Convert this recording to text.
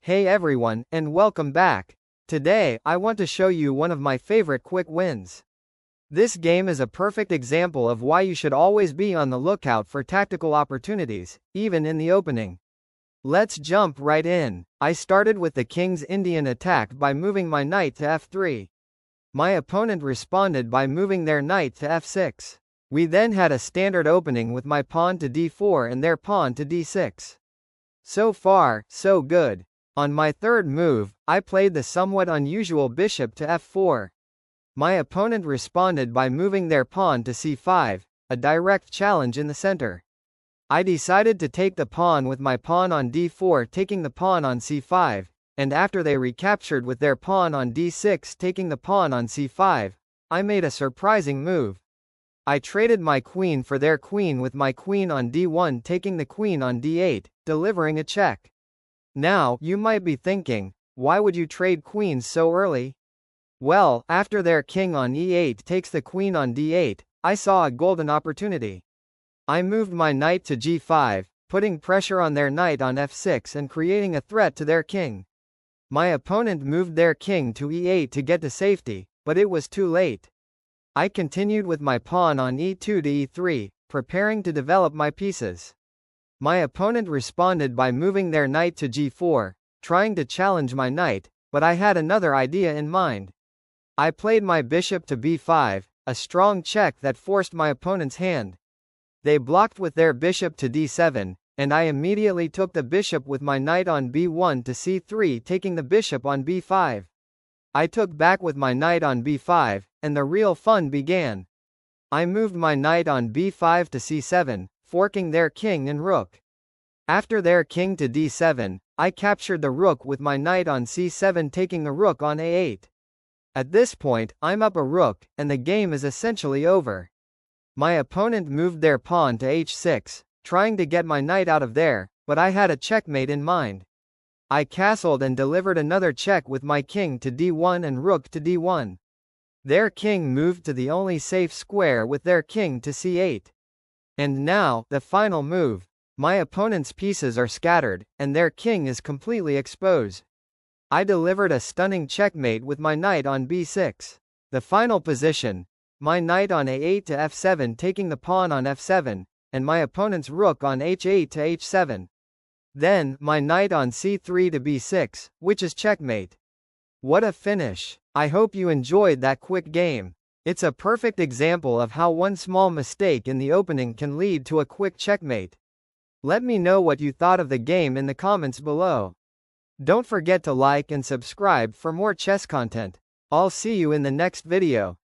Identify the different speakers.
Speaker 1: Hey everyone, and welcome back. Today, I want to show you one of my favorite quick wins. This game is a perfect example of why you should always be on the lookout for tactical opportunities, even in the opening. Let's jump right in. I started with the King's Indian attack by moving my knight to f3. My opponent responded by moving their knight to f6. We then had a standard opening with my pawn to d4 and their pawn to d6. So far, so good. On my third move, I played the somewhat unusual bishop to f4. My opponent responded by moving their pawn to c5, a direct challenge in the center. I decided to take the pawn with my pawn on d4 taking the pawn on c5, and after they recaptured with their pawn on d6 taking the pawn on c5, I made a surprising move. I traded my queen for their queen with my queen on d1 taking the queen on d8, delivering a check. Now, you might be thinking, why would you trade queens so early? Well, after their king on e8 takes the queen on d8, I saw a golden opportunity. I moved my knight to g5, putting pressure on their knight on f6 and creating a threat to their king. My opponent moved their king to e8 to get to safety, but it was too late. I continued with my pawn on e2 to e3, preparing to develop my pieces. My opponent responded by moving their knight to g4, trying to challenge my knight, but I had another idea in mind. I played my bishop to b5, a strong check that forced my opponent's hand. They blocked with their bishop to d7, and I immediately took the bishop with my knight on b1 to c3 taking the bishop on b5. I took back with my knight on b5, and the real fun began. I moved my knight on b5 to c7, forking their king and rook. After their king to d7, I captured the rook with my knight on c7 taking the rook on a8. At this point, I'm up a rook, and the game is essentially over. My opponent moved their pawn to h6, trying to get my knight out of there, but I had a checkmate in mind. I castled and delivered another check with my king to d1 and rook to d1. Their king moved to the only safe square with their king to c8. And now, the final move. My opponent's pieces are scattered, and their king is completely exposed. I delivered a stunning checkmate with my knight on b6. The final position. My knight on a8 to f7 taking the pawn on f7, and my opponent's rook on h8 to h7. Then, my knight on c3 to b6, which is checkmate. What a finish. I hope you enjoyed that quick game. It's a perfect example of how one small mistake in the opening can lead to a quick checkmate. Let me know what you thought of the game in the comments below. Don't forget to like and subscribe for more chess content. I'll see you in the next video.